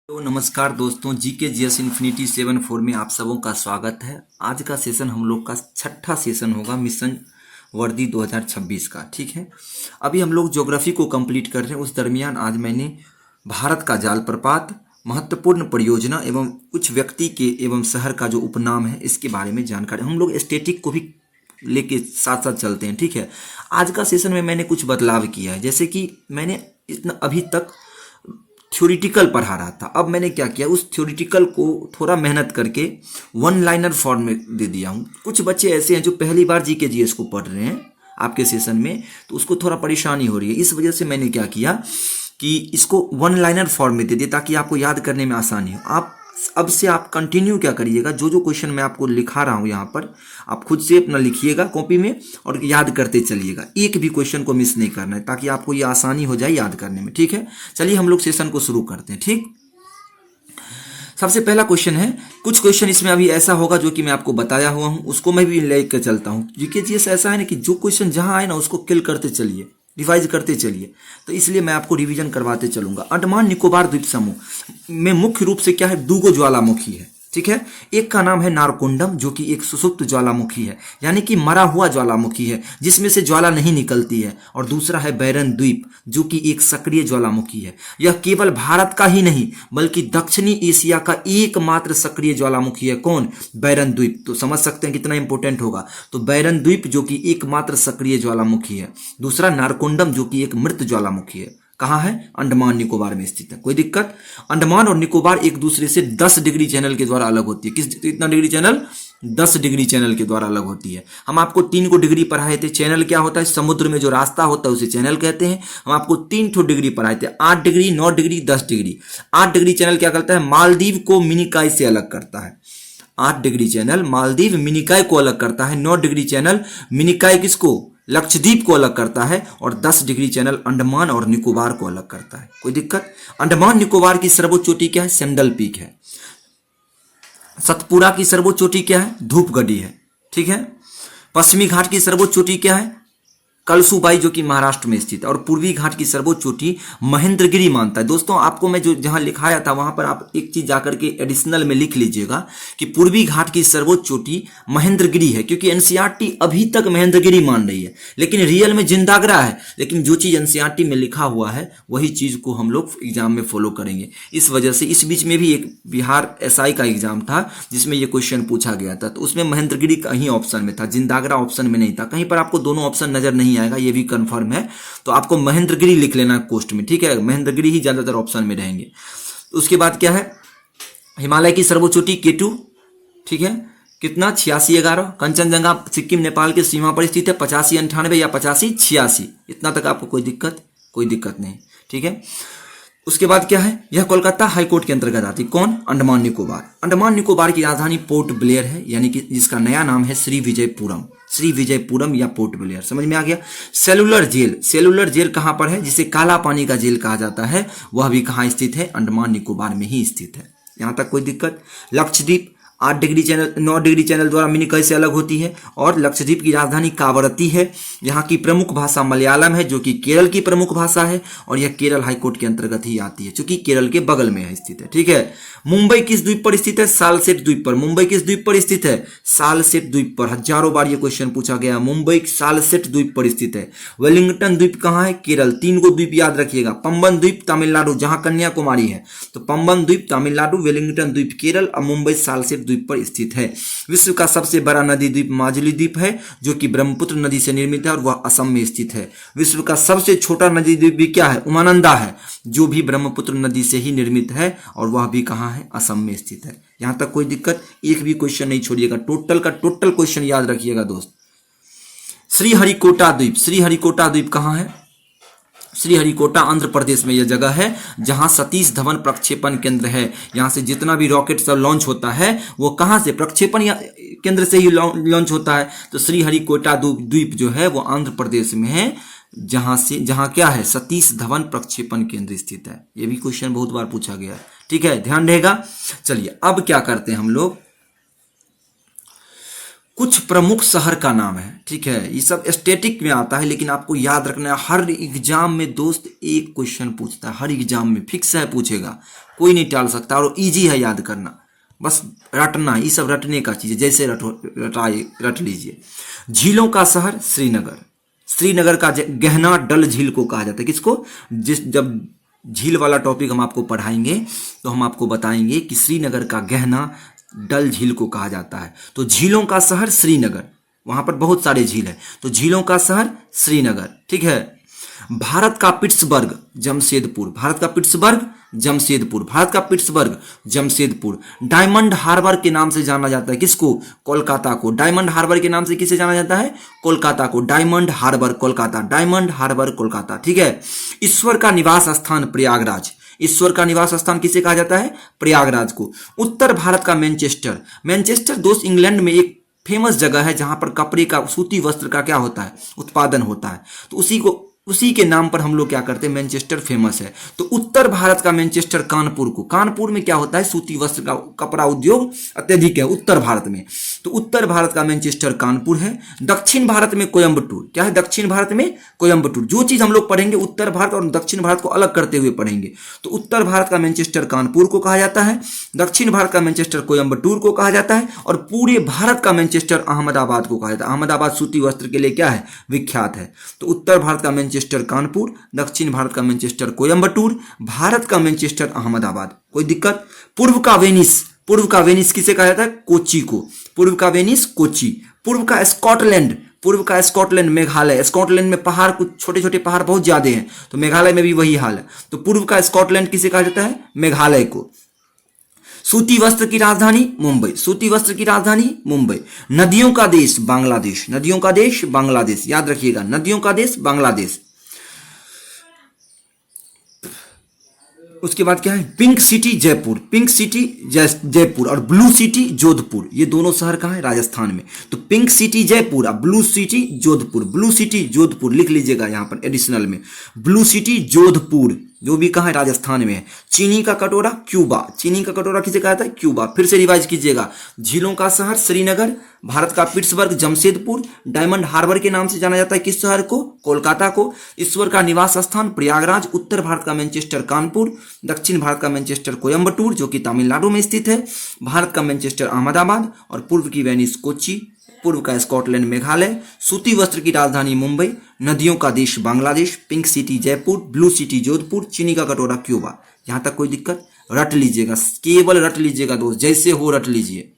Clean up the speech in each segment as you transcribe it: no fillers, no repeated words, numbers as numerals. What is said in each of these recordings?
तो नमस्कार दोस्तों, जीके जीएस इन्फिनिटी 74 में आप सबों का स्वागत है। आज का सेशन हम लोग का छठा सेशन होगा मिशन वर्दी 2026 का। ठीक है, अभी हम लोग ज्योग्राफी को कंप्लीट कर रहे हैं। उस दरमियान आज मैंने भारत का जाल प्रपात, महत्वपूर्ण परियोजना एवं कुछ व्यक्ति के एवं शहर का जो उपनाम है इसके बारे में जानकारी, हम लोग स्टैटिक को भी लेके साथ साथ चलते हैं। ठीक है, आज का सेशन में मैंने कुछ बदलाव किया है। जैसे कि मैंने इतना अभी तक थ्योरिटिकल पढ़ा रहा था, अब मैंने क्या किया, उस थ्योरिटिकल को थोड़ा मेहनत करके वन लाइनर फॉर्म में दे दिया हूँ। कुछ बच्चे ऐसे हैं जो पहली बार जीके जीएस को पढ़ रहे हैं आपके सेशन में, तो उसको थोड़ा परेशानी हो रही है। इस वजह से मैंने क्या किया कि इसको वन लाइनर फॉर्म में दे दिया ताकि आपको याद करने में आसानी हो। आप अब से आप कंटिन्यू क्या करिएगा, जो जो क्वेश्चन मैं आपको लिखा रहा हूँ यहाँ पर आप खुद से अपना लिखिएगा कॉपी में और याद करते चलिएगा। एक भी क्वेश्चन को मिस नहीं करना है ताकि आपको ये आसानी हो जाए याद करने में। ठीक है, चलिए हम लोग सेशन को शुरू करते हैं। ठीक, सबसे पहला क्वेश्चन है, कुछ क्वेश्चन इसमें अभी ऐसा होगा जो कि मैं आपको बताया हुआ हूँ, उसको मैं भी लेकर चलता हूँ। जीके जीएस ऐसा है ना कि जो क्वेश्चन जहाँ आए ना उसको किल करते चलिए, रिवाइज करते चलिए, तो इसलिए मैं आपको रिवीजन करवाते चलूंगा। अंडमान निकोबार द्वीप समूह में मुख्य रूप से क्या है, दूगो ज्वालामुखी है। ठीक है, एक का नाम है नारकोंडम जो कि एक सुसुप्त ज्वालामुखी है, यानी कि मरा हुआ ज्वालामुखी है जिसमें से ज्वाला नहीं निकलती है, और दूसरा है बैरन द्वीप जो कि एक सक्रिय ज्वालामुखी है। यह केवल भारत का ही नहीं बल्कि दक्षिणी एशिया का एकमात्र सक्रिय ज्वालामुखी है। कौन? बैरन द्वीप। तो समझ सकते हैं कितना इंपॉर्टेंट होगा। तो बैरन द्वीप जो कि एकमात्र सक्रिय ज्वालामुखी है, दूसरा नारकोंडम जो कि एक मृत ज्वालामुखी है। कहाँ है? अंडमान निकोबार में स्थित है। कोई दिक्कत? अंडमान और निकोबार एक दूसरे से 10 डिग्री चैनल के द्वारा अलग होती है। कितना डिग्री चैनल? 10 डिग्री चैनल के द्वारा अलग होती है। हम आपको 3 को डिग्री पढ़ाए थे। चैनल क्या होता है? समुद्र में जो रास्ता होता है उसे चैनल कहते हैं। हम आपको 3 ठो डिग्री पढ़ाए थे, 8 degree, 9 degree, 10 degree. 8 degree channel क्या करता है? मालदीव को मिनिकॉय से अलग करता है। 8 डिग्री चैनल मालदीव मिनिकॉय को अलग करता है। 9 डिग्री चैनल मिनिकॉय किसको? लक्षद्वीप को अलग करता है। और 10 डिग्री चैनल अंडमान और निकोबार को अलग करता है। कोई दिक्कत? अंडमान निकोबार की सर्वोच्च चोटी क्या है? सेंडल पीक है। सतपुड़ा की सर्वोच्च चोटी क्या है? धूपगढ़ी है। ठीक है, पश्चिमी घाट की सर्वोच्च चोटी क्या है? कलसूबाई जो कि महाराष्ट्र में स्थित है। और पूर्वी घाट की सर्वोच्च चोटी महेंद्रगिरी मानता है। दोस्तों आपको मैं जो जहां लिखाया था वहां पर आप एक चीज जाकर के एडिशनल में लिख लीजिएगा कि पूर्वी घाट की सर्वोच्च चोटी महेंद्रगिरी है, क्योंकि एनसीईआरटी अभी तक महेंद्रगिरी मान रही है लेकिन रियल में जिंदागरा है। लेकिन जो चीज एनसीईआरटी में लिखा हुआ है वही चीज को हम लोग एग्जाम में फॉलो करेंगे। इस वजह से इस बीच में भी एक बिहार एसआई का एग्जाम था जिसमें यह क्वेश्चन पूछा गया था, तो उसमें महेंद्रगिरी का ही ऑप्शन में था, जिंदागरा ऑप्शन में नहीं था। कहीं पर आपको दोनों ऑप्शन नजर नहीं आएगा, ये भी कंफर्म है। तो आपको महेंद्रगिरी लिख लेना कोस्ट में। ठीक है, महेंद्रगिरी ही ज्यादातर ऑप्शन में रहेंगे। उसके बाद क्या है? हिमालय की सर्वोच्च चोटी केटू। ठीक है, कितना? 8611। कंचनजंगा सिक्किम नेपाल के सीमा पर स्थित है। 8598 या 8586। इतना तक आपको कोई दिक्कत नहीं। ठीक है, उसके बाद क्या है? यह कोलकाता हाईकोर्ट के अंतर्गत आती। कौन? अंडमान निकोबार। अंडमान निकोबार की राजधानी पोर्ट ब्लेयर है, यानी कि जिसका नया नाम है श्री विजयपुरम या पोर्ट ब्लेयर। समझ में आ गया? सेलुलर जेल कहां पर है? जिसे काला पानी का जेल कहा जाता है, वह भी कहां स्थित है? अंडमान निकोबार में ही स्थित है। यहां तक कोई दिक्कत? Lakshadweep 8 degree channel 9 degree channel द्वारा मिनिकॉय से अलग होती है। और लक्षद्वीप की राजधानी कावरत्ती है। यहाँ की प्रमुख भाषा मलयालम है जो कि केरल की प्रमुख भाषा है, और यह केरल हाईकोर्ट के अंतर्गत ही आती है क्योंकि केरल के बगल में है स्थित है। ठीक है, मुंबई किस द्वीप पर स्थित है? सालसेट द्वीप पर। मुंबई किस द्वीप पर स्थित है? सालसेट द्वीप पर। हजारों बार यह क्वेश्चन पूछा गया। मुंबई सालसेट द्वीप पर स्थित है। वेलिंगटन द्वीप कहां है? केरल। 3 को द्वीप याद रखिएगा। पंबन द्वीप तमिलनाडु जहां कन्याकुमारी है, तो पंबन द्वीप तमिलनाडु, वेलिंगटन द्वीप केरल, और मुंबई सालसेट द्वीप पर स्थित है। विश्व का सबसे बड़ा नदी द्वीप माजुली द्वीप है जो कि ब्रह्मपुत्र नदी से निर्मित है और वह असम में स्थित है। विश्व का सबसे छोटा नदी द्वीप भी क्या है? उमानंदा है, जो भी ब्रह्मपुत्र नदी से ही निर्मित है, और वह भी कहां है? असम में स्थित है। यहां तक कोई दिक्कत? एक भी क्वेश्चन नहीं छोड़िएगा, टोटल का टोटल क्वेश्चन याद रखिएगा दोस्त। श्रीहरिकोटा द्वीप कहां है? श्रीहरिकोटा आंध्र प्रदेश में यह जगह है जहां सतीश धवन प्रक्षेपण केंद्र है। यहां से जितना भी रॉकेट सब लॉन्च होता है वो कहां से? प्रक्षेपण या केंद्र से ही लॉन्च होता है। तो श्रीहरिकोटा द्वीप जो है वो आंध्र प्रदेश में है, जहां क्या है? सतीश धवन प्रक्षेपण केंद्र स्थित है। यह भी क्वेश्चन बहुत बार पूछा गया है। ठीक है, ध्यान रहेगा। चलिए अब क्या करते हैं हम लोग, कुछ प्रमुख शहर का नाम है, ठीक है। ये सब स्टैटिक में आता है, लेकिन आपको याद रखना है, हर एग्जाम में दोस्त एक क्वेश्चन पूछता है, हर एग्जाम में फिक्स है, पूछेगा, कोई नहीं टाल सकता, और इजी है याद करना, बस रटना, ये सब रटने का चीज है, जैसे रट लीजिए। झीलों का शहर श्रीनगर। श्रीनगर का गहना डल झील को कहा जाता है, किसको? जब झील वाला टॉपिक हम आपको पढ़ाएंगे तो हम आपको बताएंगे कि श्रीनगर का गहना डल झील को कहा जाता है। तो झीलों का शहर श्रीनगर, वहां पर बहुत सारे झील है, तो झीलों का शहर श्रीनगर, ठीक है। भारत का पिट्सबर्ग जमशेदपुर। भारत का पिट्सबर्ग जमशेदपुर। भारत का पिट्सबर्ग जमशेदपुर। डायमंड हार्बर के नाम से जाना जाता है, किसको? कोलकाता को। डायमंड हार्बर के नाम से किसे जाना जाता है? कोलकाता को। Diamond harbour Kolkata, diamond harbour Kolkata, ठीक है। ईश्वर का निवास स्थान प्रयागराज। ईश्वर का निवास स्थान किसे कहा जाता है? प्रयागराज को। उत्तर भारत का मैनचेस्टर। मैनचेस्टर दोस्त इंग्लैंड में एक फेमस जगह है जहां पर कपड़े का, सूती वस्त्र का क्या होता है? उत्पादन होता है। तो उसी के नाम पर हम लोग क्या करते हैं? मैनचेस्टर फेमस है। तो उत्तर भारत का मैनचेस्टर कानपुर को। कानपुर में क्या होता है? सूती वस्त्र का, कपड़ा उद्योग अत्यधिक है उत्तर भारत में, तो उत्तर भारत का मैनचेस्टर कानपुर है। दक्षिण भारत में कोयम्बटूर। क्या है दक्षिण भारत में? कोयम्बटूर। जो चीज हम लोग पढ़ेंगे उत्तर भारत और दक्षिण भारत को अलग करते हुए पढ़ेंगे। तो उत्तर भारत का मैनचेस्टर कानपुर को कहा जाता है, दक्षिण भारत का मैनचेस्टर कोयम्बटूर को कहा जाता है, और पूरे भारत का मैनचेस्टर अहमदाबाद को कहा जाता है। अहमदाबाद सूती वस्त्र के लिए क्या है? विख्यात है। तो उत्तर भारत का मैनचेस्टर कानपुर, दक्षिण भारत का मैनचेस्टर कोयम्बटूर, भारत का मैनचेस्टर अहमदाबाद। कोई दिक्कत? पूर्व का वेनिस। पूर्व का वेनिस किसे कहा जाता है? कोच्चि को। पूर्व का वेनिस कोच्चि। पूर्व का स्कॉटलैंड। पूर्व का स्कॉटलैंड मेघालय। स्कॉटलैंड में पहाड़, कुछ छोटे छोटे पहाड़ बहुत ज्यादा हैं, तो मेघालय में भी वही हाल है। तो पूर्व का स्कॉटलैंड किसे कहा जाता है? मेघालय को। सूती वस्त्र की राजधानी मुंबई। सूती वस्त्र की राजधानी मुंबई। नदियों का देश बांग्लादेश। नदियों का देश बांग्लादेश, याद रखिएगा, नदियों का देश बांग्लादेश। उसके बाद क्या है? Pink city Jaipur. Pink city Jaipur और ब्लू सिटी जोधपुर, ये दोनों शहर कहाँ है? राजस्थान में। तो पिंक सिटी जयपुर और blue city Jodhpur. Blue city Jodhpur लिख लीजिएगा यहां पर एडिशनल में, ब्लू सिटी जोधपुर, जो भी कहाँ है? राजस्थान में है। चीनी का कटोरा क्यूबा। चीनी का कटोरा किसे कहा था? क्यूबा। फिर से रिवाइज कीजिएगा। झीलों का शहर श्रीनगर। भारत का पिट्सबर्ग जमशेदपुर। डायमंड हार्बर के नाम से जाना जाता है किस शहर को? कोलकाता को। ईश्वर का निवास स्थान प्रयागराज। उत्तर भारत का मैनचेस्टर कानपुर। दक्षिण भारत का मैनचेस्टर कोयम्बटूर, जो कि तमिलनाडु में स्थित है। भारत का मैनचेस्टर अहमदाबाद, और पूर्व की वेनिस कोच्चि। पूर्व का स्कॉटलैंड मेघालय। सूती वस्त्र की राजधानी मुंबई। नदियों का देश Bangladesh. Pink city Jaipur, blue city Jodhpur, चीनी का कटोरा क्यूबा। यहां तक कोई दिक्कत? रट लीजिएगा, केवल रट लीजिएगा दोस्त, जैसे हो रट लीजिए।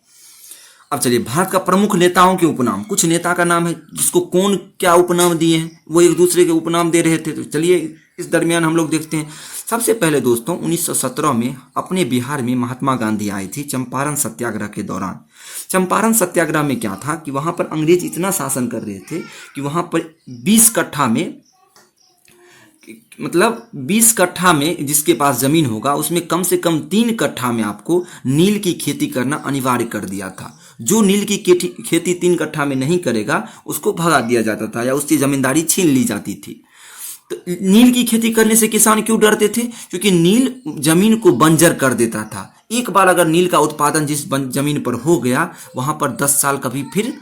अब चलिए, भारत का प्रमुख नेताओं के उपनाम। कुछ नेता का नाम है जिसको कौन क्या उपनाम दिए हैं, वो एक दूसरे के उपनाम दे रहे थे, तो चलिए इस दरमियान हम लोग देखते हैं। सबसे पहले दोस्तों 1917 में अपने बिहार में महात्मा गांधी आए थे चंपारण सत्याग्रह के दौरान। चंपारण सत्याग्रह में क्या था कि वहां पर अंग्रेज इतना शासन कर रहे थे कि वहां पर 20 कट्ठा में, मतलब 20 कट्ठा में जिसके पास जमीन होगा उसमें कम से कम 3 कट्ठा में आपको नील की खेती करना अनिवार्य कर दिया था। जो नील की खेती 3 कट्ठा में नहीं करेगा उसको भगा दिया जाता था या उसकी जमींदारी छीन ली जाती थी। तो नील की खेती करने से किसान क्यों डरते थे? क्योंकि नील जमीन को बंजर कर देता था। एक बार अगर नील का उत्पादन जिस जमीन पर हो गया वहां पर 10 साल कभी फिर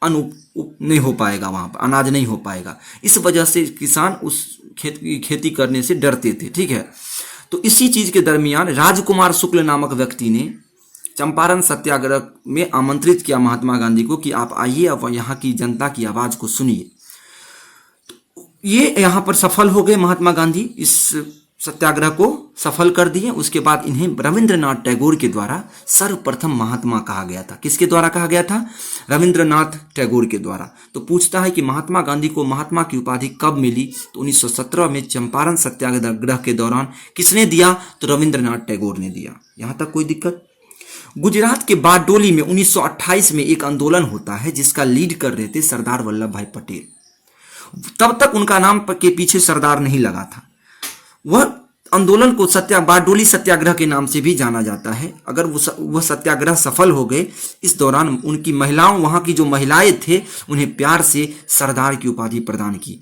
नहीं हो पाएगा, वहां पर अनाज नहीं हो पाएगा। इस वजह से किसान उस खेती करने से डरते थे, ठीक है। तो इसी चीज के दरमियान राजकुमार शुक्ल नामक व्यक्ति ने चंपारण सत्याग्रह में आमंत्रित किया महात्मा गांधी को कि आप आइए और यहाँ की जनता की आवाज को सुनिए। ये यहाँ पर सफल हो गए महात्मा गांधी, इस सत्याग्रह को सफल कर दिए। उसके बाद इन्हें रविंद्रनाथ टैगोर के द्वारा सर्वप्रथम महात्मा कहा गया था। किसके द्वारा कहा गया था? रविंद्रनाथ टैगोर के द्वारा। तो पूछता है कि महात्मा गांधी को महात्मा की उपाधि कब मिली? तो 1917 में चंपारण सत्याग्रह के दौरान किसने दिया? तो रविंद्रनाथ टैगोर ने दिया। यहां तक कोई दिक्कत? गुजरात के बारडोली में 1928 में एक आंदोलन होता है जिसका लीड कर रहे थे सरदार वल्लभ भाई पटेल। तब तक उनका नाम के पीछे सरदार नहीं लगा था। वह आंदोलन को बारडोली सत्याग्रह के नाम से भी जाना जाता है। अगर वह सत्याग्रह सफल हो गए, इस दौरान उनकी महिलाओं, वहां की जो महिलाएं थे, उन्हें प्यार से सरदार की उपाधि प्रदान की।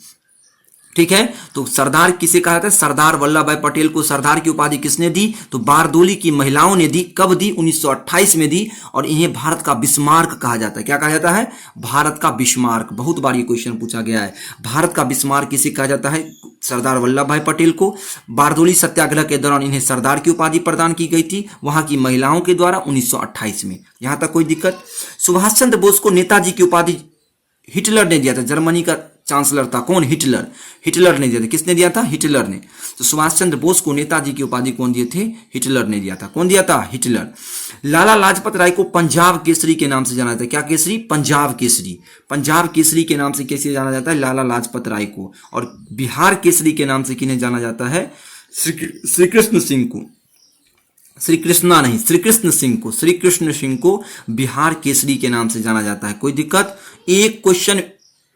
ठीक है। तो सरदार किसे कहा जाता है? सरदार वल्लभ भाई पटेल को सरदार की उपाधि किसने दी? तो बारदोली की महिलाओं ने दी। कब दी? 1928 में दी। और इन्हें भारत का बिस्मार्क कहा जाता है। क्या कहा जाता है? भारत का बिस्मार्क। बहुत बार ये क्वेश्चन पूछा गया है। भारत का बिस्मार्क किसे कहा जाता है? सरदार वल्लभ भाई पटेल को। बारदोली सत्याग्रह के दौरान इन्हें सरदार की उपाधि प्रदान की गई थी वहां की महिलाओं के द्वारा 1928 में। यहां तक कोई दिक्कत? सुभाष चंद्र बोस को नेताजी की उपाधि हिटलर ने दिया था। जर्मनी का चांसलर था कौन? हिटलर। हिटलर ने दिया था। किसने दिया था? हिटलर ने। तो सुभाष चंद्र बोस को नेताजी की उपाधि कौन दिए थे? हिटलर ने दिया था। कौन दिया था? हिटलर। लाला लाजपत राय को पंजाब केसरी के नाम से जाना जाता है। क्या केसरी? पंजाब केसरी। पंजाब केसरी के नाम से कैसे जाना जाता है? लाला लाजपत राय को। और बिहार केसरी के नाम से किन्हें जाना जाता है? श्री कृष्ण सिंह को। श्री कृष्णा नहीं, श्री कृष्ण सिंह को। श्री कृष्ण सिंह को बिहार केसरी के नाम से जाना जाता है। कोई दिक्कत? एक क्वेश्चन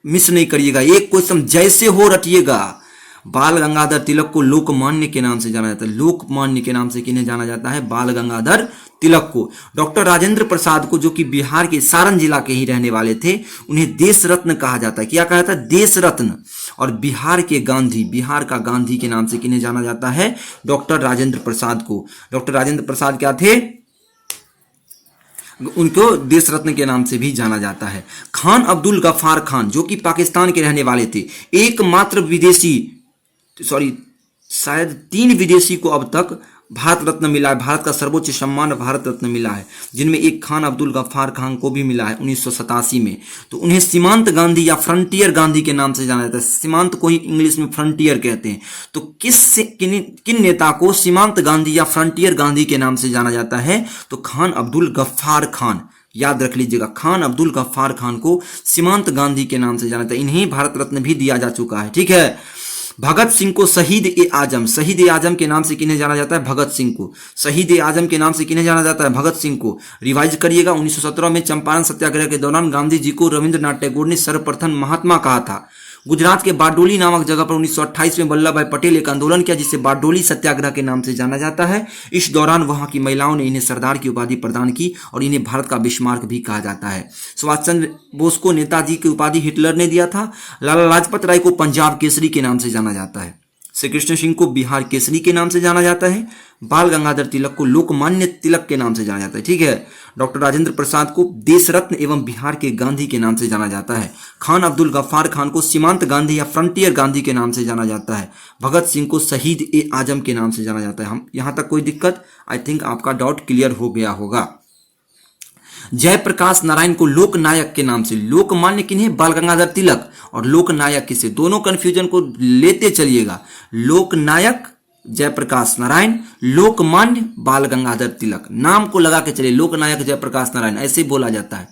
मिस नहीं करिएगा, एक क्वेश्चन जैसे हो रटिएगा। बाल गंगाधर तिलक को लोकमान्य के नाम से जाना जाता है। लोकमान्य के नाम से किन्हें जाना जाता है? बाल गंगाधर तिलक को। डॉक्टर राजेंद्र प्रसाद को, जो कि बिहार के सारण जिला के ही रहने वाले थे, उन्हें देश रत्न कहा जाता है। क्या कहा जाता है? देश रत्न। और बिहार के गांधी, बिहार का गांधी के नाम से किन्हें जाना जाता है? डॉक्टर राजेंद्र प्रसाद को। डॉक्टर राजेंद्र प्रसाद क्या थे? उनको देश रत्न के नाम से भी जाना जाता है। खान अब्दुल गफ्फार खान, जो कि पाकिस्तान के रहने वाले थे, एकमात्र विदेशी, शायद 3 विदेशी को अब तक भारत रत्न मिला है। भारत का सर्वोच्च सम्मान भारत रत्न मिला है, जिनमें एक खान अब्दुल गफ्फार खान को भी मिला है 1987 में। तो उन्हें सीमांत गांधी या फ्रंटियर गांधी के नाम से जाना जाता है। सीमांत को ही इंग्लिश में फ्रंटियर कहते हैं। तो किन नेता को सीमांत गांधी या फ्रंटियर गांधी के नाम से जाना जाता है? तो खान अब्दुल गफ्फार खान। याद रख लीजिएगा, खान अब्दुल गफ्फार खान को सीमांत गांधी के नाम से जाना जाता है। इन्हें भारत रत्न भी दिया जा चुका है। ठीक है। भगत सिंह को शहीद ए आजम, शहीद ए आजम के नाम से किन्हें जाना जाता है? भगत सिंह को। शहीद ए आजम के नाम से किन्हें जाना जाता है? भगत सिंह को। रिवाइज करिएगा, 1917 में चंपारण सत्याग्रह के दौरान गांधी जी को रविंद्रनाथ टैगोर ने सर्वप्रथम महात्मा कहा था। गुजरात के बारडोली नामक जगह पर 1928 में वल्लभ भाई पटेल एक आंदोलन किया, जिसे बारडोली सत्याग्रह के नाम से जाना जाता है। इस दौरान वहां की महिलाओं ने इन्हें सरदार की उपाधि प्रदान की और इन्हें भारत का बिस्मार्क भी कहा जाता है। सुभाष चंद्र बोस को नेताजी की उपाधि हिटलर ने दिया था। लाला लाजपत राय को पंजाब केसरी के नाम से जाना जाता है। श्री कृष्ण सिंह को बिहार केसरी के नाम से जाना जाता है। बाल गंगाधर तिलक को लोकमान्य तिलक के नाम से जाना जाता है। ठीक है। डॉक्टर राजेंद्र प्रसाद को देश रत्न एवं बिहार के गांधी के नाम से जाना जाता है। खान अब्दुल गफ्फार खान को सीमांत गांधी या फ्रंटियर गांधी के नाम से जाना जाता है। भगत सिंह को शहीद ए आजम के नाम से जाना जाता है। हम यहां तक कोई दिक्कत? आई थिंक आपका डाउट क्लियर हो गया होगा। जयप्रकाश नारायण को लोकनायक के नाम से, लोकमान्य किन्हें? बाल गंगाधर तिलक। और लोकनायक किसे? दोनों कंफ्यूजन को लेते चलिएगा। लोकनायक जयप्रकाश नारायण, लोकमान्य बाल गंगाधर तिलक। नाम को लगा के चलिए, लोकनायक जयप्रकाश नारायण ऐसे ही बोला जाता है।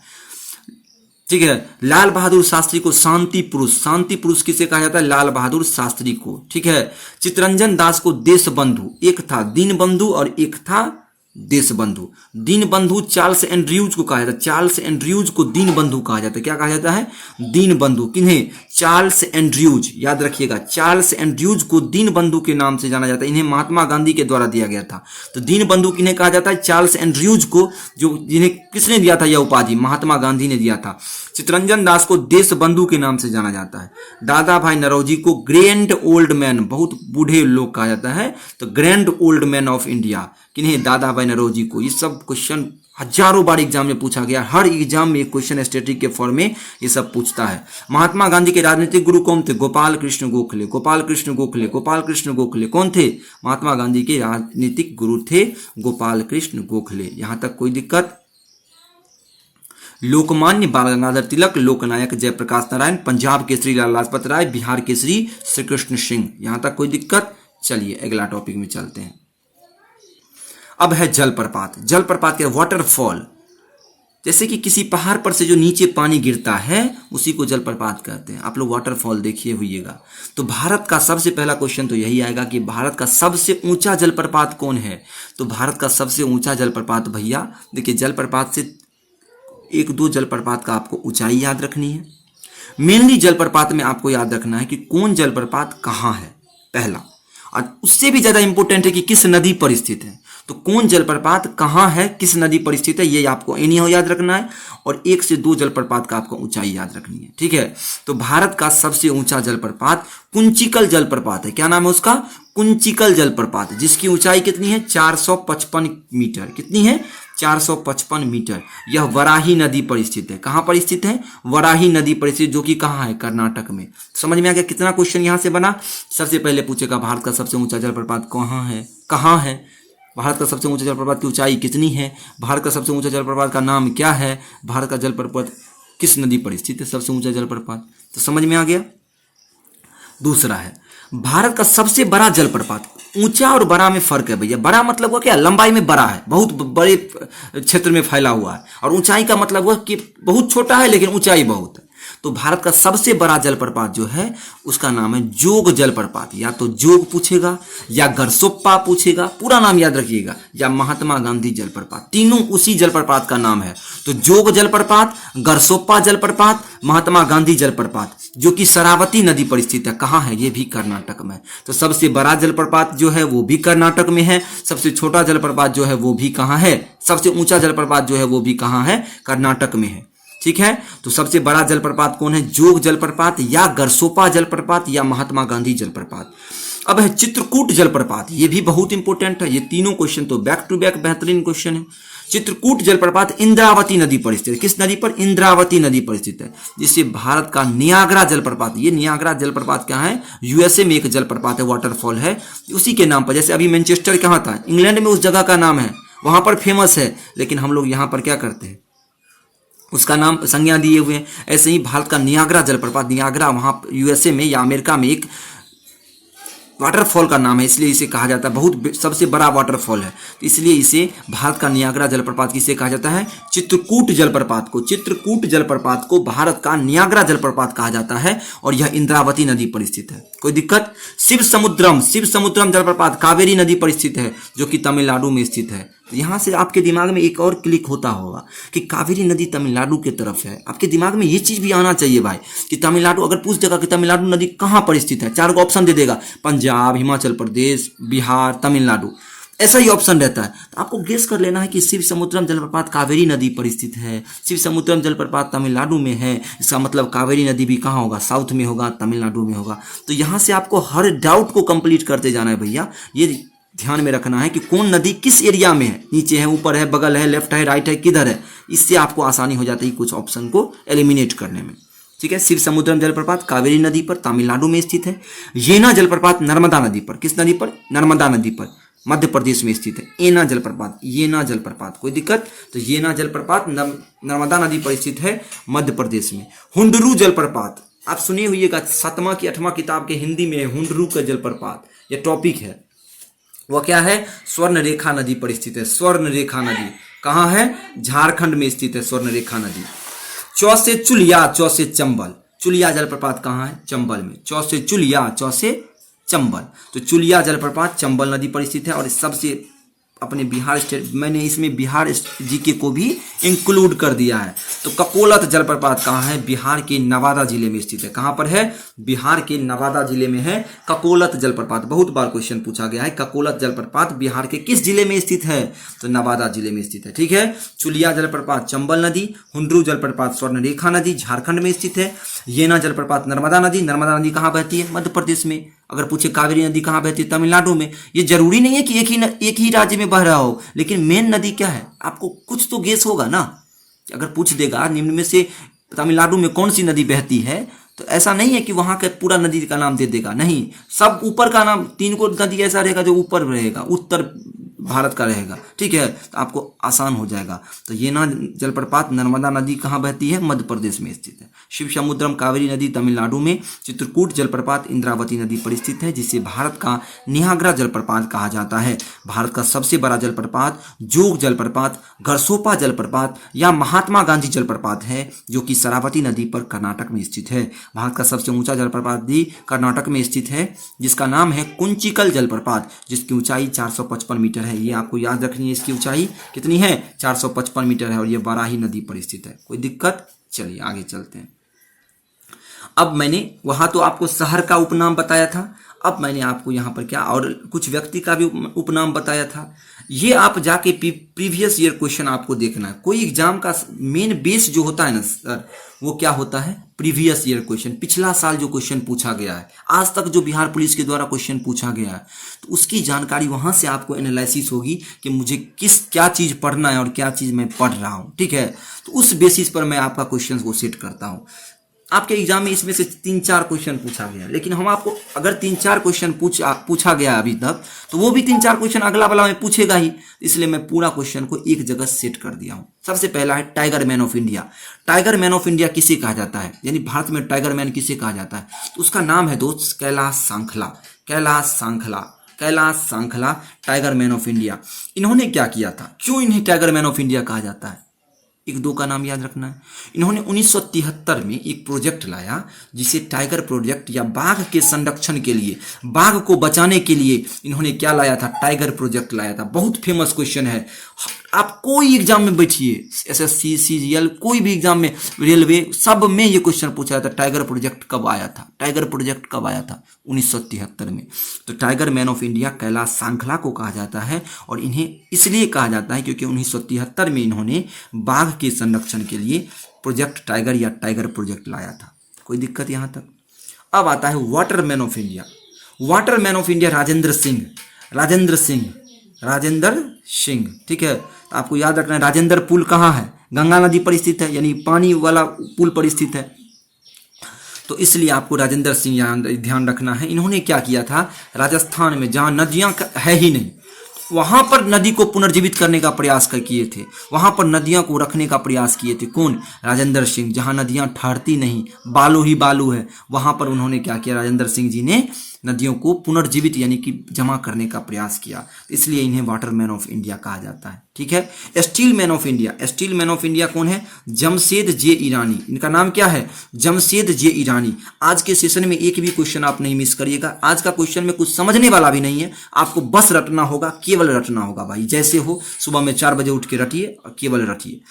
ठीक है। लाल बहादुर शास्त्री को शांति पुरुष, शांति पुरुष किसे कहा जाता है? लाल बहादुर शास्त्री को। ठीक है। चित्तरंजन दास को देश बंधु, एक था दीन बंधु और एक था देश बंधु। दीन बंधु चार्ल्स एंड्रयूज को कहा जाता है। चार्ल्स एंड्रयूज को दीन बंधु कहा जाता है। क्या कहा जाता है? दीन बंधु। किन्हें? Charles Andrews. याद रखिएगा, चार्ल्स एंड्रयूज को दीन बंधु के नाम से जाना जाता है। इन्हें महात्मा गांधी के द्वारा दिया गया था। तो दीन बंधु किन्हें कहा जाता है? चार्ल्स एंड्रयूज को, जो जिन्हें किसने दिया था यह उपाधि? महात्मा गांधी ने दिया था। चित्तरंजन दास को देश बंधु के नाम से जाना जाता है। दादा भाई नौरोजी को ग्रैंड ओल्ड मैन, बहुत बूढ़े लोग कहा जाता है। तो grand old man of India किन्हें? दादा भाई नौरोजी को। ये सब क्वेश्चन हजारों बार एग्जाम में पूछा गया। हर एग्जाम में क्वेश्चन स्टैटिक के फॉर्म में ये सब पूछता है। महात्मा गांधी के राजनीतिक गुरु कौन थे? गोपाल कृष्ण गोखले। गोपाल कृष्ण गोखले, गोपाल कृष्ण गोखले कौन थे? महात्मा गांधी के राजनीतिक गुरु थे गोपाल कृष्ण गोखले। यहां तक कोई दिक्कत? लोकमान्य बाल गंगाधर तिलक, लोकनायक जयप्रकाश नारायण, पंजाब केसरी लाला लाजपत राय, बिहार केसरी श्री कृष्ण सिंह। यहां तक कोई दिक्कत? चलिए अगला टॉपिक में चलते हैं। अब है जलप्रपात। जलप्रपात के वाटरफॉल, जैसे कि किसी पहाड़ पर से जो नीचे पानी गिरता है उसी को जलप्रपात कहते हैं। आप लोग वाटरफॉल देखिए होइएगा। तो भारत का सबसे पहला क्वेश्चन तो यही आएगा कि भारत का सबसे ऊंचा जलप्रपात कौन है? तो भारत का सबसे ऊंचा जलप्रपात भैया देखिए, जलप्रपात से 1-2 जलप्रपात का आपको ऊंचाई याद रखनी है। मेनली जलप्रपात में आपको याद रखना है कि कौन जलप्रपात कहाँ है, पहला। और उससे भी ज्यादा इंपॉर्टेंट है कि किस नदी पर स्थित है। तो कौन जलप्रपात कहाँ है, किस नदी पर स्थित है, ये आपको एनी हाउ याद रखना है। और 1 से 2 जलप्रपात का आपको ऊंचाई याद रखनी है, ठीक है। तो भारत का सबसे ऊंचा जलप्रपात कुंचिकल जलप्रपात है। क्या नाम है उसका? कुंचिकल जलप्रपात, जिसकी ऊंचाई कितनी है? 455 मीटर। कितनी है? 455 मीटर। यह वराही नदी पर स्थित है। कहां पर स्थित है? वराही नदी पर स्थित, जो कि कहां है? कर्नाटक में। समझ में आ गया कितना क्वेश्चन यहां से बना? सबसे पहले पूछेगा भारत का सबसे ऊंचा जलप्रपात कहां है, कहां है, भारत का सबसे ऊंचा जलप्रपात की ऊंचाई कितनी है, भारत का सबसे ऊंचा जलप्रपात का नाम क्या है, भारत का जलप्रपात किस नदी पर स्थित है, सबसे ऊंचा जलप्रपात। तो समझ में आ गया। दूसरा है भारत का सबसे बड़ा जलप्रपात। ऊंचा और बड़ा में फर्क है भैया। बड़ा मतलब हुआ क्या? लंबाई में बड़ा है, बहुत बड़े क्षेत्र में फैला हुआ है। और ऊंचाई का मतलब हुआ कि बहुत छोटा है लेकिन ऊंचाई बहुत है। तो भारत का सबसे बड़ा जलप्रपात जो है उसका नाम है जोग जलप्रपात। या तो जोग पूछेगा या गरसोप्पा पूछेगा, पूरा नाम याद रखिएगा, या महात्मा गांधी जलप्रपात, तीनों उसी जलप्रपात का नाम है। तो जोग जलप्रपात, गरसोप्पा जलप्रपात, महात्मा गांधी जलप्रपात, जो कि शरावती नदी पर स्थित है। कहाँ है? ये भी कर्नाटक में। तो सबसे बड़ा जलप्रपात जो है वो भी कर्नाटक में है, सबसे छोटा जलप्रपात जो है वो भी कहाँ है, सबसे ऊंचा जलप्रपात जो है वो भी कहाँ है? कर्नाटक में है, ठीक है। तो सबसे बड़ा जलप्रपात कौन है? जोग जलप्रपात या गरसोपा जलप्रपात या महात्मा गांधी जलप्रपात। अब है चित्रकूट जलप्रपात। ये भी बहुत इंपॉर्टेंट है। ये तीनों क्वेश्चन तो बैक टू बैक बेहतरीन क्वेश्चन है। चित्रकूट जलप्रपात इंद्रावती नदी पर स्थित है। किस नदी पर? इंद्रावती नदी पर स्थित है, जिससे भारत का नियाग्रा जलप्रपात। ये नियाग्रा जलप्रपात क्या है? यूएसए में एक जलप्रपात है, वाटरफॉल है, उसी के नाम पर। जैसे अभी मैनचेस्टर कहाँ था? इंग्लैंड में, उस जगह का नाम है, वहां पर फेमस है। लेकिन हम लोग यहाँ पर क्या करते हैं? उसका नाम संज्ञा दिए हुए हैं। ऐसे ही भारत का नियाग्रा जलप्रपात, नियाग्रा वहां यूएसए में या अमेरिका में एक वाटरफॉल का नाम है, इसलिए इसे कहा जाता है बहुत सबसे बड़ा वाटरफॉल है। तो इसलिए इसे भारत का नियाग्रा जलप्रपात किसे कहा जाता है? चित्रकूट जलप्रपात को। चित्रकूट जलप्रपात को भारत का नियाग्रा जलप्रपात कहा जाता है और यह इंद्रावती नदी पर स्थित है। कोई दिक्कत? शिव समुद्रम जलप्रपात कावेरी नदी पर स्थित है, जो कि तमिलनाडु में स्थित है। तो यहां से आपके दिमाग में एक और क्लिक होता होगा कि कावेरी नदी तमिलनाडु के तरफ है। आपके दिमाग में ये चीज भी आना चाहिए भाई कि तमिलनाडु, अगर पूछ देगा कि तमिलनाडु नदी कहां पर स्थित है, 4 ऑप्शन दे देगा, पंजाब, हिमाचल प्रदेश, बिहार, तमिलनाडु, ऐसा ही ऑप्शन रहता है। तो आपको गेस कर लेना है कि शिव समुद्रम जलप्रपात कावेरी नदी पर स्थित है, शिव समुद्रम जलप्रपात तमिलनाडु में है। इसका मतलब कावेरी नदी भी कहाँ होगा? साउथ में होगा, तमिलनाडु में होगा। तो यहाँ से आपको हर डाउट को कंप्लीट करते जाना है भैया। ये ध्यान में रखना है कि कौन नदी किस एरिया में है, नीचे है, ऊपर है, बगल है, लेफ्ट है, राइट है, किधर है। इससे आपको आसानी हो जाती है कुछ ऑप्शन को एलिमिनेट करने में, ठीक है। शिव समुद्रम जलप्रपात कावेरी नदी पर तमिलनाडु में स्थित है। येना जलप्रपात नर्मदा नदी पर। किस नदी पर? नर्मदा नदी पर, मध्य प्रदेश में स्थित है। येना जलप्रपात, येना जलप्रपात। कोई दिक्कत? तो येना जलप्रपात नर्मदा नदी पर स्थित है, मध्य प्रदेश में। हुंडरू जलप्रपात आप सुने हुएगा, 7वां की 8वां किताब के हिंदी में हुंडरू का जलप्रपात, यह टॉपिक है। वह क्या है? स्वर्ण रेखा नदी पर स्थित है। स्वर्ण रेखा नदी कहाँ है? झारखंड में स्थित है स्वर्ण रेखा नदी। चौ से चुलिया, चौ से चंबल। चुलिया जलप्रपात कहाँ है? चंबल में। चौ से चुलिया, चौ से चंबल। तो चुलिया जलप्रपात चंबल नदी पर स्थित है। और सबसे अपने बिहार स्टेट, मैंने इसमें बिहार जीके को भी इंक्लूड कर दिया है। तो ककोलत जलप्रपात कहाँ है? बिहार के नवादा जिले में स्थित है। कहाँ पर है? बिहार के नवादा जिले में है ककोलत जलप्रपात। बहुत बार क्वेश्चन पूछा गया है, ककोलत जलप्रपात बिहार के किस जिले में स्थित है? तो नवादा जिले में स्थित है, ठीक है। चुलिया जलप्रपात चंबल नदी, हुंडरू जलप्रपात स्वर्ण रेखा नदी झारखंड में स्थित है। येना जलप्रपात नर्मदा नदी, नर्मदा नदी कहाँ बहती है? मध्य प्रदेश में। अगर पूछे कावेरी नदी कहाँ बहती है? तमिलनाडु में। ये जरूरी नहीं है कि एक ही राज्य में बह रहा हो, लेकिन मेन नदी क्या है आपको कुछ तो गेस होगा ना। अगर पूछ देगा निम्न में से तमिलनाडु में कौन सी नदी बहती है, तो ऐसा नहीं है कि वहां का पूरा नदी का नाम दे देगा, नहीं, सब ऊपर का नाम, 3 को नदी ऐसा रहेगा जो ऊपर रहेगा, उत्तर भारत का रहेगा, ठीक है। तो आपको आसान हो जाएगा। तो येना जलप्रपात नर्मदा नदी कहाँ बहती है? मध्य प्रदेश में स्थित है। शिव समुद्रम कावेरी नदी तमिलनाडु में। चित्रकूट जलप्रपात इंद्रावती नदी पर स्थित है, जिसे भारत का नियाग्रा जलप्रपात कहा जाता है। भारत का सबसे बड़ा जलप्रपात जोग जलप्रपात, गरसोपा जलप्रपात या महात्मा गांधी जलप्रपात है, जो कि शरावती नदी पर कर्नाटक में स्थित है। भारत का सबसे ऊंचा जलप्रपात भी कर्नाटक में स्थित है, जिसका नाम है कुंचिकल जलप्रपात, जिसकी ऊंचाई 455 मीटर है। ये आपको याद रखनी है, इसकी ऊंचाई कितनी है? 455 मीटर है और ये वाराही नदी पर स्थित है। कोई दिक्कत? चलिए आगे चलते हैं। अब मैंने वहां तो आपको शहर का उपनाम बताया था, अब मैंने आपको यहाँ पर क्या और कुछ व्यक्ति का भी उपनाम बताया था। ये आप जाके प्रीवियस ईयर क्वेश्चन आपको देखना है। कोई एग्जाम का मेन बेस जो होता है ना सर, वो क्या होता है, प्रीवियस ईयर क्वेश्चन, पिछला साल जो क्वेश्चन पूछा गया है, आज तक जो बिहार पुलिस के द्वारा क्वेश्चन पूछा गया है, तो उसकी जानकारी वहां से आपको एनालिसिस होगी कि मुझे क्या चीज पढ़ना है और क्या चीज मैं पढ़ रहा हूं। ठीक है, तो उस बेसिस पर मैं आपका क्वेश्चन को सेट करता हूं। आपके एग्जाम में इसमें से 3-4 क्वेश्चन पूछा गया, लेकिन हम आपको अगर 3-4 क्वेश्चन पूछा गया अभी तक, तो वो भी 3-4 क्वेश्चन अगला वाला में पूछेगा ही, इसलिए मैं पूरा क्वेश्चन को एक जगह सेट कर दिया हूं। सबसे पहला है tiger man of India. Tiger man of India किसे कहा जाता है, यानी भारत में टाइगर मैन किसे कहा जाता है, तो उसका नाम है दोस्त Kailash Sankhla. Kailash Sankhla, Kailash Sankhla tiger man of India. इन्होंने क्या किया था, क्यों इन्हें टाइगर मैन ऑफ इंडिया कहा जाता है, एक दो का नाम याद रखना है। इन्होंने 1973 में एक प्रोजेक्ट लाया जिसे टाइगर प्रोजेक्ट या बाघ के संरक्षण के लिए, बाघ को बचाने के लिए इन्होंने क्या लाया था, टाइगर प्रोजेक्ट लाया था। बहुत फेमस क्वेश्चन है, आप कोई एग्जाम में बैठिए, एसएससी, सीजीएल, कोई भी एग्जाम में, रेलवे, सब में ये क्वेश्चन पूछा था, टाइगर प्रोजेक्ट कब आया था, टाइगर प्रोजेक्ट कब आया था, 1973 में। तो tiger man of India Kailash Sankhla को कहा जाता है, और इन्हें इसलिए कहा जाता है क्योंकि 1973 में इन्होंने बाघ के संरक्षण के लिए प्रोजेक्ट टाइगर या टाइगर प्रोजेक्ट लाया था। कोई दिक्कत यहां तक। अब आता है water man of India. Water man of India Rajendra Singh, Rajendra Singh, Rajendra Singh. ठीक है, तो आपको याद रखना है राजेंद्र पुल कहाँ है, गंगा नदी पर स्थित है, यानी पानी वाला पुल पर स्थित है, तो इसलिए आपको राजेंद्र सिंह यहाँ ध्यान रखना है। इन्होंने क्या किया था, राजस्थान में जहाँ नदियां है ही नहीं, वहां पर नदी को पुनर्जीवित करने का प्रयास किए थे, वहां पर नदियां को रखने का प्रयास किए थे। कौन, राजेंद्र सिंह। जहां नदियां ठहरती नहीं, बालू ही बालू है, वहां पर उन्होंने क्या किया, राजेंद्र सिंह जी ने नदियों को पुनर्जीवित यानी कि जमा करने का प्रयास किया, इसलिए इन्हें वाटर मैन ऑफ इंडिया कहा जाता है। ठीक है, steel man of India. Steel man of India कौन है, जमशेद जे ईरानी। इनका नाम क्या है, जमशेद जे ईरानी। आज के सेशन में एक भी क्वेश्चन आप नहीं मिस करिएगा। आज का क्वेश्चन में कुछ समझने वाला भी नहीं है, आपको बस रटना होगा, केवल रटना होगा भाई। जैसे हो सुबह में 4 बजे उठ के रटिए और केवल रटिए।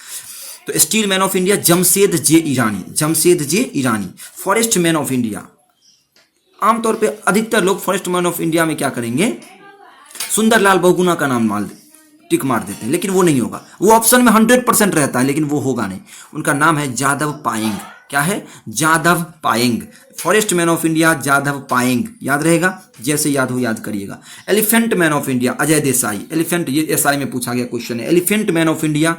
तो steel man of India Jamshed J Irani, Jamshed J Irani. Forest man of India, आमतौर पे अधिकतर लोग फॉरेस्ट मैन ऑफ इंडिया में क्या करेंगे, सुंदरलाल बहुगुणा का नाम टिक मार देते हैं, लेकिन वो नहीं होगा। वो ऑप्शन में 100% रहता है, लेकिन वो होगा नहीं। उनका नाम है जादव पायेंग। क्या है, Jadav Payeng. Forest man of India Jadav Payeng, याद रहेगा, जैसे याद हो याद करिएगा। Elephant man of India Ajay Desai. Elephant, ये एसआई में पूछा गया क्वेश्चन है। Elephant man of India,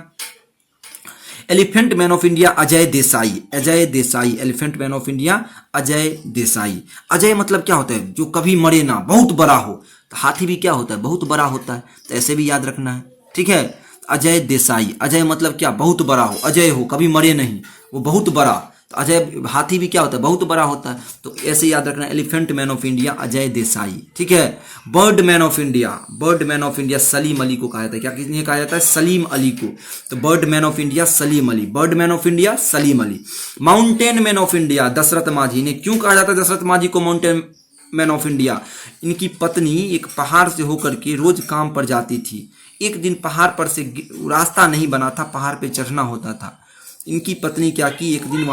elephant man of India Ajay Desai, Ajay Desai. Elephant man of India Ajay Desai. Ajay मतलब क्या होता है, जो कभी मरे ना, बहुत बड़ा हो। तो हाथी भी क्या होता है, बहुत बड़ा होता है, तो ऐसे भी याद रखना है। ठीक है, अजय देसाई। अजय मतलब क्या, बहुत बड़ा हो, अजय हो, कभी मरे नहीं, वो बहुत बड़ा। तो अजय, हाथी भी क्या होता है, बहुत बड़ा होता है, तो ऐसे याद रखना, elephant man of India Ajay Desai. ठीक है, bird man of India, bird man of India Salim Ali को कहा जाता है। क्या किसने कहा जाता है, सलीम अली को। तो bird man of India Salim Ali, bird man of India Salim Ali. Mountain man of India Dashrath Manjhi. ने क्यों कहा जाता है दशरथ माझी को माउंटेन मैन ऑफ इंडिया, इनकी पत्नी एक पहाड़ से होकर के रोज काम पर जाती थी। एक दिन पहाड़ पर से रास्ता नहीं बना था, पहाड़ पे चढ़ना होता था। इनकी पत्नी क्या की, एक दिन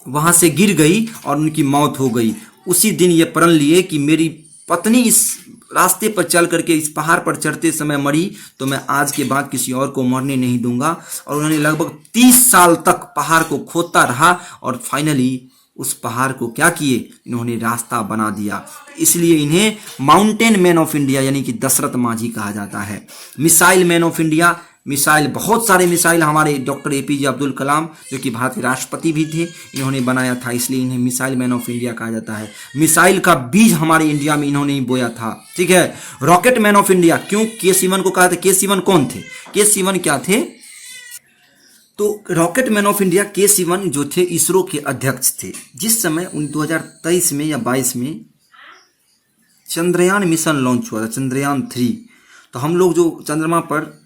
वहां से गिर गई और उनकी मौत हो गई। उसी दिन ये प्रण लिए कि मेरी पत्नी इस रास्ते पर चल करके इस पहाड़ पर चढ़ते समय मरी, तो मैं आज के बाद किसी और को मरने नहीं दूंगा। और उन्होंने लगभग 30 साल तक पहाड़ को खोदता रहा, और फाइनली उस पहाड़ को क्या किए, इन्होंने रास्ता बना दिया। इसलिए इन्हें माउंटेन मैन ऑफ इंडिया यानी कि दशरथ माझी कहा जाता है। Missile man of India, missile, बहुत सारे मिसाइल हमारे डॉक्टर एपीजे अब्दुल कलाम, जो कि भारत के राष्ट्रपति भी थे, इन्होंने बनाया था, इसलिए इन्हें मिसाइल मैन ऑफ इंडिया कहा जाता है। मिसाइल का बीज हमारे इंडिया में इन्होंने ही बोया था। ठीक है, रॉकेट मैन ऑफ इंडिया, क्यों के सिवन को कहा था, के सिवन कौन थे, के सिवन क्या थे, तो रॉकेट मैन ऑफ इंडिया के सिवन जो थे इसरो के अध्यक्ष थे। जिस समय 2023 में या 22 में चंद्रयान मिशन लॉन्च हुआ था, चंद्रयान 3, तो हम लोग जो चंद्रमा पर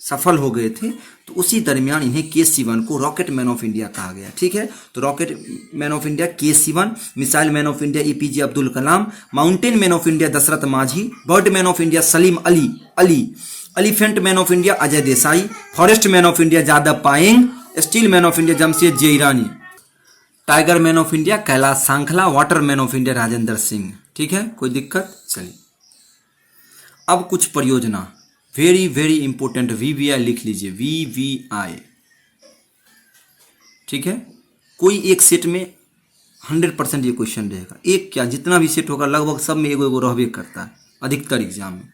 सफल हो गए थे, तो उसी दरमियान इन्हें के सिवन को रॉकेट मैन ऑफ इंडिया कहा गया। ठीक है, तो रॉकेट मैन ऑफ इंडिया के Sivan, missile man of India APJ Abdul Kalam, mountain man of India Dashrath Manjhi, bird man of India Salim Ali, elephant man of India Ajay Desai, forest man of India Jadav Payeng, steel man of India Jamshed J Irani, tiger man of India Kailash Sankhala, water man of India Rajendra Singh. ठीक है, कोई दिक्कत? चलिए अब कुछ परियोजना, very very important, VVI लिख लीजिए, VVI। ठीक है, कोई एक सेट में 100% ये क्वेश्चन रहेगा, एक क्या जितना भी सेट होगा लगभग सब में एगो एगो रहबे करता है अधिकतर एग्जाम में।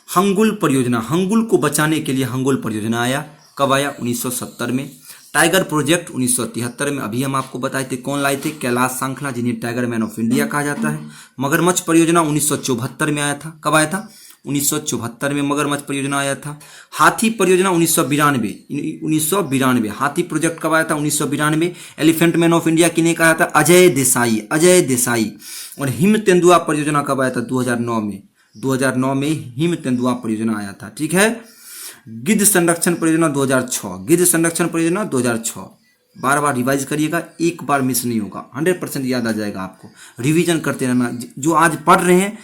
हंगुल परियोजना, हंगुल को बचाने के लिए हंगुल परियोजना आया, कब आया? 1970 में। टाइगर प्रोजेक्ट 1973 में, अभी हम आपको बताए थे, कौन लाए थे? कैलाश सांखला, जिन्हें टाइगर मैन ऑफ इंडिया कहा जाता है। मगरमच्छ परियोजना 1974 में आया था, कब आया था? 1974 में मगरमच्छ परियोजना आया था। हाथी परियोजना 1992, हाथी प्रोजेक्ट कब आया था? 1992। एलिफेंट मैन ऑफ इंडिया किन्हें कहा था? अजय देसाई, अजय देसाई। और हिम तेंदुआ परियोजना कब आया था? 2009 में, 2009 में हिम तेंदुआ परियोजना आया था। ठीक है, गिद्ध संरक्षण परियोजना 2006, गिद्ध संरक्षण परियोजना 2006। बार बार रिवाइज करिएगा, एक बार मिस नहीं होगा, 100% याद आ जाएगा आपको। रिवीजन करते रहना, जो आज पढ़ रहे हैं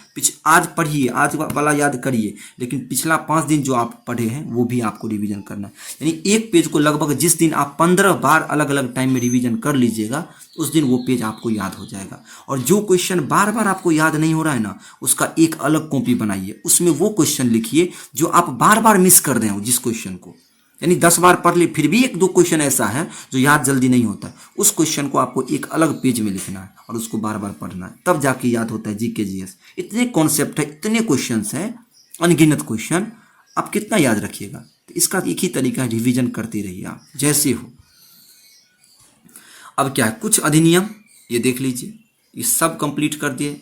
आज पढ़िए, आज वाला याद करिए, लेकिन पिछला 5 दिन जो आप पढ़े हैं वो भी आपको रिवीजन करना है। यानी एक पेज को लगभग जिस दिन आप 15 बार अलग अलग टाइम में रिवीजन कर लीजिएगा, उस दिन वो पेज आपको याद हो जाएगा। और जो क्वेश्चन बार बार आपको याद नहीं हो रहा है ना, उसका एक अलग कॉपी बनाइए, उसमें वो क्वेश्चन लिखिए जो आप बार बार मिस कर रहे हो, जिस क्वेश्चन को यानी 10 बार पढ़ ली फिर भी 1-2 क्वेश्चन ऐसा है जो याद जल्दी नहीं होता है, उस क्वेश्चन को आपको एक अलग पेज में लिखना है और उसको बार बार पढ़ना है, तब जाके याद होता है। जीके जीएस इतने कॉन्सेप्ट है, इतने क्वेश्चंस हैं, अनगिनत क्वेश्चन, आप कितना याद रखिएगा? तो इसका एक ही तरीका है, रिवीजन करते रहिए आप जैसे हो। अब क्या है, कुछ अधिनियम ये देख लीजिए, ये सब कंप्लीट कर दिए।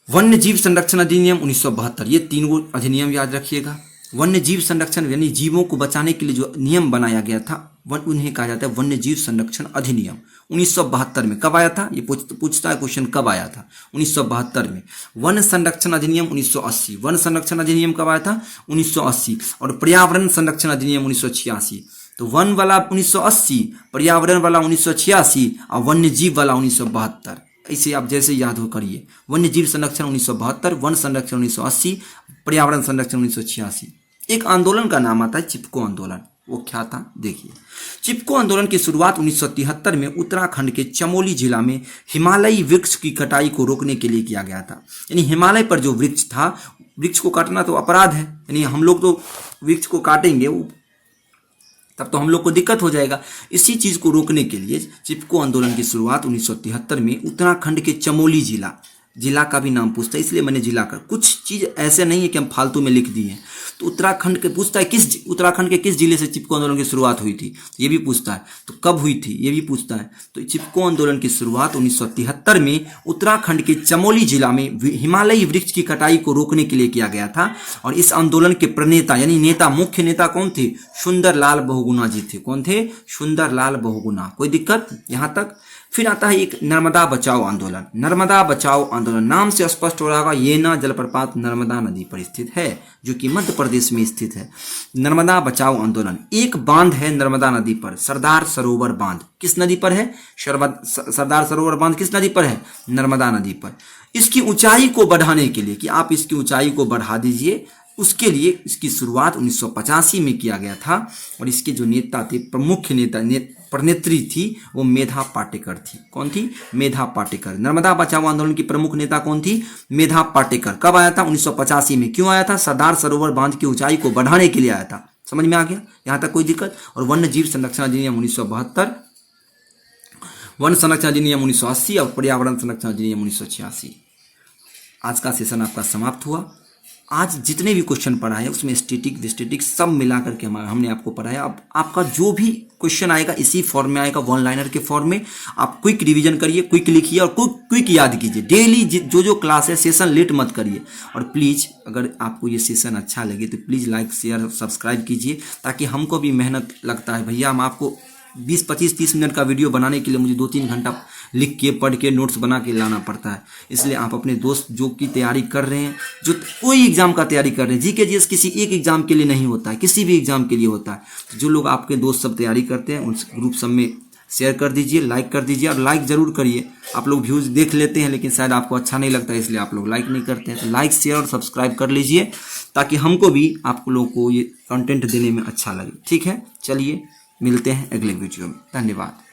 वन्य जीव संरक्षण अधिनियम 1972, ये 3 अधिनियम याद रखिएगा। वन्य जीव संरक्षण यानी जीवों को बचाने के लिए जो नियम बनाया गया था, उन्हें कहा जाता है वन्य जीव संरक्षण अधिनियम। 1972 में कब आया था? ये पूछता है क्वेश्चन, कब आया था? 1972 में। वन संरक्षण अधिनियम 1980, वन संरक्षण अधिनियम कब आया था? 1980। और पर्यावरण संरक्षण अधिनियम 1986। तो वन वाला 1980, पर्यावरण वाला 1986 और वन्य जीव वाला 1972। इसे आप जैसे याद हो करिए, वन्य जीव संरक्षण 1972, वन संरक्षण 1980, पर्यावरण संरक्षण 1986। एक आंदोलन का नाम आता है चिपको आंदोलन, वो क्या था देखिए। चिपको आंदोलन की शुरुआत 1973 में उत्तराखंड के चमोली जिला में हिमालयी वृक्ष की कटाई को रोकने के लिए किया गया था। यानी हिमालय पर जो वृक्ष था, वृक्ष को काटना तो अपराध है, यानी हम लोग तो वृक्ष को काटेंगे तब तो हम लोग को दिक्कत हो जाएगा। इसी चीज को रोकने के लिए चिपको आंदोलन की शुरुआत 1973 में उत्तराखंड के चमोली जिला का भी नाम पूछता है, इसलिए मैंने जिला का, कुछ चीज ऐसे नहीं है कि हम फालतू में लिख दिए। तो उत्तराखंड के पूछता है उत्तराखंड के किस जिले से चिपको आंदोलन की शुरुआत हुई थी, ये भी पूछता है। तो कब हुई थी, ये भी पूछता है। तो चिपको आंदोलन की शुरुआत 1973 में उत्तराखंड के चमोली जिला में हिमालयी वृक्ष की कटाई को रोकने के लिए किया गया था। और इस आंदोलन के प्रणेता यानी नेता, मुख्य नेता कौन थे? सुंदरलाल बहुगुणा जी थे। कौन थे? सुंदरलाल बहुगुणा। कोई दिक्कत यहां तक? फिर आता है एक नर्मदा बचाओ आंदोलन। नर्मदा बचाओ आंदोलन नाम से स्पष्ट हो रहा होगा, येना जलप्रपात नर्मदा नदी पर स्थित है, जो कि मध्य प्रदेश में स्थित है। नर्मदा बचाओ आंदोलन, एक बांध है नर्मदा नदी पर, सरदार सरोवर बांध। किस नदी पर है? सरदार सरोवर बांध किस नदी पर है? नर्मदा नदी पर। इसकी ऊंचाई को बढ़ाने के लिए कि आप इसकी ऊंचाई को बढ़ा दीजिए, उसके लिए इसकी शुरुआत 1985 में किया गया था। और इसके जो नेता थे, प्रमुख प्रणेत्री थी, वो मेधा पाटेकर थी। कौन थी? मेधा पाटेकर। नर्मदा बचाओ आंदोलन की प्रमुख नेता कौन थी? मेधा पाटेकर। कब आया था? 1985 में। क्यों आया था? सरदार सरोवर बांध की ऊंचाई को बढ़ाने के लिए आया था। समझ में आ गया यहां तक? कोई दिक्कत? और वन्य जीव संरक्षण अधिनियम 1972, वन संरक्षण अधिनियम 1980 और पर्यावरण संरक्षण अधिनियम 1986। आज का सेशन आपका समाप्त हुआ। आज जितने भी क्वेश्चन पढ़ाए उसमें स्टैटिक सब मिला करके हमने आपको पढ़ाया। अब आपका जो भी क्वेश्चन आएगा इसी फॉर्म में आएगा, वन लाइनर के फॉर्म में। आप क्विक रिवीजन करिए, क्विक लिखिए और क्विक याद कीजिए। डेली जो क्लास है सेशन लेट मत करिए। और प्लीज़ अगर आपको ये सेशन अच्छा लगे तो प्लीज़ लाइक शेयर सब्सक्राइब कीजिए, ताकि हमको भी मेहनत लगता है भैया। हम आपको 20, 25, 30 मिनट का वीडियो बनाने के लिए मुझे 2-3 घंटा लिख के पढ़ के नोट्स बना के लाना पड़ता है। इसलिए आप अपने दोस्त जो की तैयारी कर रहे हैं, जो कोई एग्जाम का तैयारी कर रहे हैं, जीके जीएस किसी एक एग्जाम के लिए नहीं होता है, किसी भी एग्जाम के लिए होता है। तो जो लोग आपके दोस्त सब तैयारी करते हैं उन ग्रुप सब में शेयर कर दीजिए, लाइक कर दीजिए। और लाइक जरूर करिए। आप लोग व्यूज़ देख लेते हैं लेकिन शायद आपको अच्छा नहीं लगता है, इसलिए आप लोग लाइक नहीं करते हैं। तो लाइक शेयर और सब्सक्राइब कर लीजिए, ताकि हमको भी आप लोगों को ये कंटेंट देने में अच्छा लगे। ठीक है, चलिए मिलते हैं अगले वीडियो में। धन्यवाद।